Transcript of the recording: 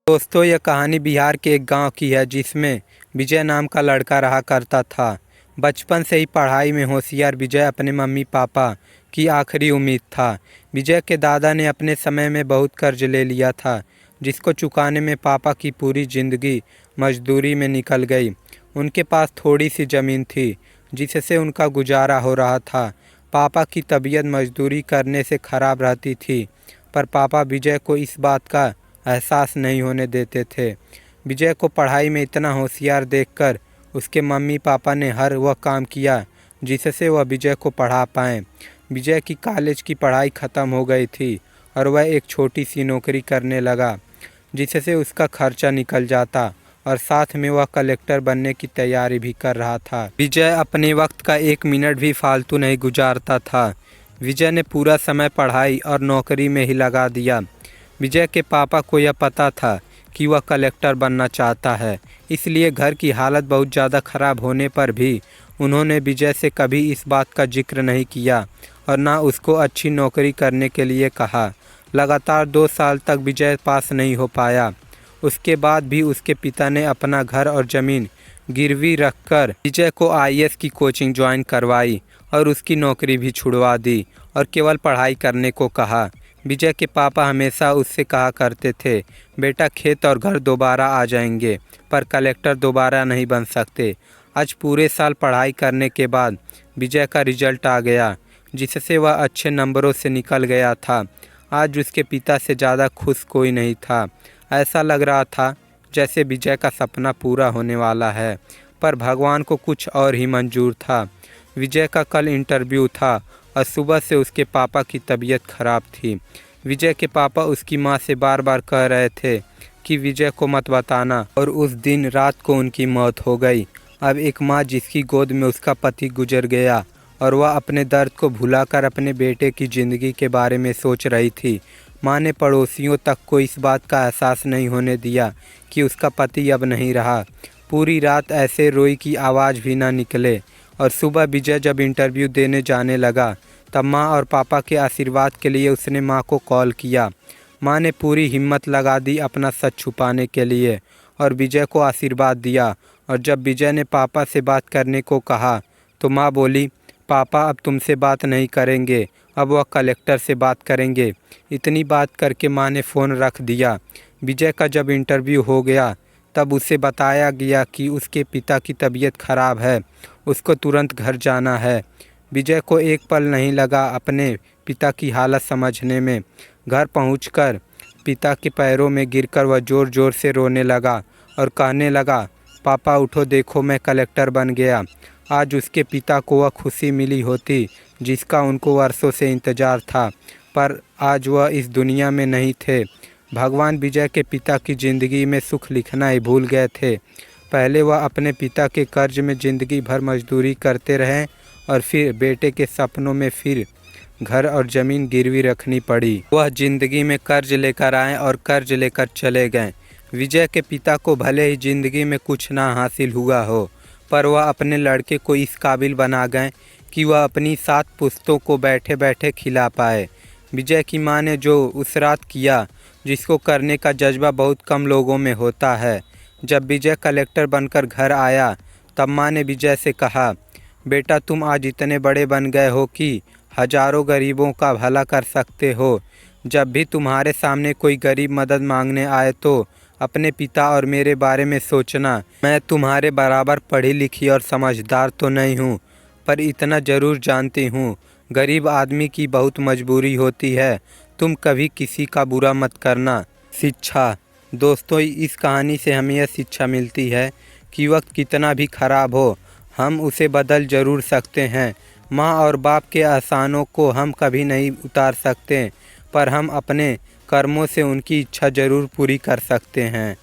दोस्तों, यह कहानी बिहार के एक गांव की है जिसमें विजय नाम का लड़का रहा करता था। बचपन से ही पढ़ाई में होशियार विजय अपने मम्मी पापा की आखिरी उम्मीद था। विजय के दादा ने अपने समय में बहुत कर्ज ले लिया था, जिसको चुकाने में पापा की पूरी जिंदगी मजदूरी में निकल गई। उनके पास थोड़ी सी ज़मीन थी जिससे उनका गुजारा हो रहा था। पापा की तबीयत मजदूरी करने से ख़राब रहती थी, पर पापा विजय को इस बात का एहसास नहीं होने देते थे। विजय को पढ़ाई में इतना होशियार देखकर उसके मम्मी पापा ने हर वह काम किया जिससे वह विजय को पढ़ा पाएँ। विजय की कॉलेज की पढ़ाई ख़त्म हो गई थी और वह एक छोटी सी नौकरी करने लगा, जिससे उसका खर्चा निकल जाता और साथ में वह कलेक्टर बनने की तैयारी भी कर रहा था। विजय अपने वक्त का एक मिनट भी फालतू नहीं गुजारता था। विजय ने पूरा समय पढ़ाई और नौकरी में ही लगा दिया। विजय के पापा को यह पता था कि वह कलेक्टर बनना चाहता है, इसलिए घर की हालत बहुत ज़्यादा ख़राब होने पर भी उन्होंने विजय से कभी इस बात का जिक्र नहीं किया और ना उसको अच्छी नौकरी करने के लिए कहा। लगातार 2 साल तक विजय पास नहीं हो पाया। उसके बाद भी उसके पिता ने अपना घर और ज़मीन गिरवी रखकर विजय को आईएएस की कोचिंग ज्वाइन करवाई और उसकी नौकरी भी छुड़वा दी और केवल पढ़ाई करने को कहा। विजय के पापा हमेशा उससे कहा करते थे, बेटा खेत और घर दोबारा आ जाएंगे, पर कलेक्टर दोबारा नहीं बन सकते। आज पूरे साल पढ़ाई करने के बाद विजय का रिजल्ट आ गया, जिससे वह अच्छे नंबरों से निकल गया था। आज उसके पिता से ज़्यादा खुश कोई नहीं था। ऐसा लग रहा था जैसे विजय का सपना पूरा होने वाला है, पर भगवान को कुछ और ही मंजूर था। विजय का कल इंटरव्यू था और सुबह से उसके पापा की तबीयत खराब थी। विजय के पापा उसकी माँ से बार बार कह रहे थे कि विजय को मत बताना, और उस दिन रात को उनकी मौत हो गई। अब एक माँ जिसकी गोद में उसका पति गुजर गया और वह अपने दर्द को भुलाकर अपने बेटे की ज़िंदगी के बारे में सोच रही थी। माँ ने पड़ोसियों तक को इस बात का एहसास नहीं होने दिया कि उसका पति अब नहीं रहा। पूरी रात ऐसे रोई कि आवाज़ भी ना निकले, और सुबह विजय जब इंटरव्यू देने जाने लगा तब माँ और पापा के आशीर्वाद के लिए उसने माँ को कॉल किया। माँ ने पूरी हिम्मत लगा दी अपना सच छुपाने के लिए और विजय को आशीर्वाद दिया। और जब विजय ने पापा से बात करने को कहा तो माँ बोली, पापा अब तुमसे बात नहीं करेंगे, अब वह कलेक्टर से बात करेंगे। इतनी बात करके माँ ने फ़ोन रख दिया। विजय का जब इंटरव्यू हो गया तब उसे बताया गया कि उसके पिता की तबीयत खराब है, उसको तुरंत घर जाना है। विजय को एक पल नहीं लगा अपने पिता की हालत समझने में। घर पहुंचकर पिता के पैरों में गिरकर वह ज़ोर ज़ोर से रोने लगा और कहने लगा, पापा उठो, देखो मैं कलेक्टर बन गया। आज उसके पिता को वह खुशी मिली होती जिसका उनको वर्षों से इंतज़ार था, पर आज वह इस दुनिया में नहीं थे। भगवान विजय के पिता की ज़िंदगी में सुख लिखना ही भूल गए थे। पहले वह अपने पिता के कर्ज में ज़िंदगी भर मजदूरी करते रहे और फिर बेटे के सपनों में फिर घर और ज़मीन गिरवी रखनी पड़ी। वह ज़िंदगी में कर्ज लेकर आए और कर्ज लेकर चले गए। विजय के पिता को भले ही ज़िंदगी में कुछ ना हासिल हुआ हो, पर वह अपने लड़के को इस काबिल बना गए कि वह अपनी 7 पुश्तों को बैठे बैठे खिला पाए। विजय की माँ ने जो उस रात किया, जिसको करने का जज्बा बहुत कम लोगों में होता है। जब विजय कलेक्टर बनकर घर आया तब माँ ने विजय से कहा, बेटा तुम आज इतने बड़े बन गए हो कि हजारों गरीबों का भला कर सकते हो। जब भी तुम्हारे सामने कोई गरीब मदद मांगने आए तो अपने पिता और मेरे बारे में सोचना। मैं तुम्हारे बराबर पढ़ी लिखी और समझदार तो नहीं हूँ, पर इतना ज़रूर जानती हूँ, गरीब आदमी की बहुत मजबूरी होती है। तुम कभी किसी का बुरा मत करना। शिक्षा। दोस्तों, इस कहानी से हमें यह शिक्षा मिलती है कि वक्त कितना भी ख़राब हो, हम उसे बदल ज़रूर सकते हैं। माँ और बाप के एहसानों को हम कभी नहीं उतार सकते, पर हम अपने कर्मों से उनकी इच्छा ज़रूर पूरी कर सकते हैं।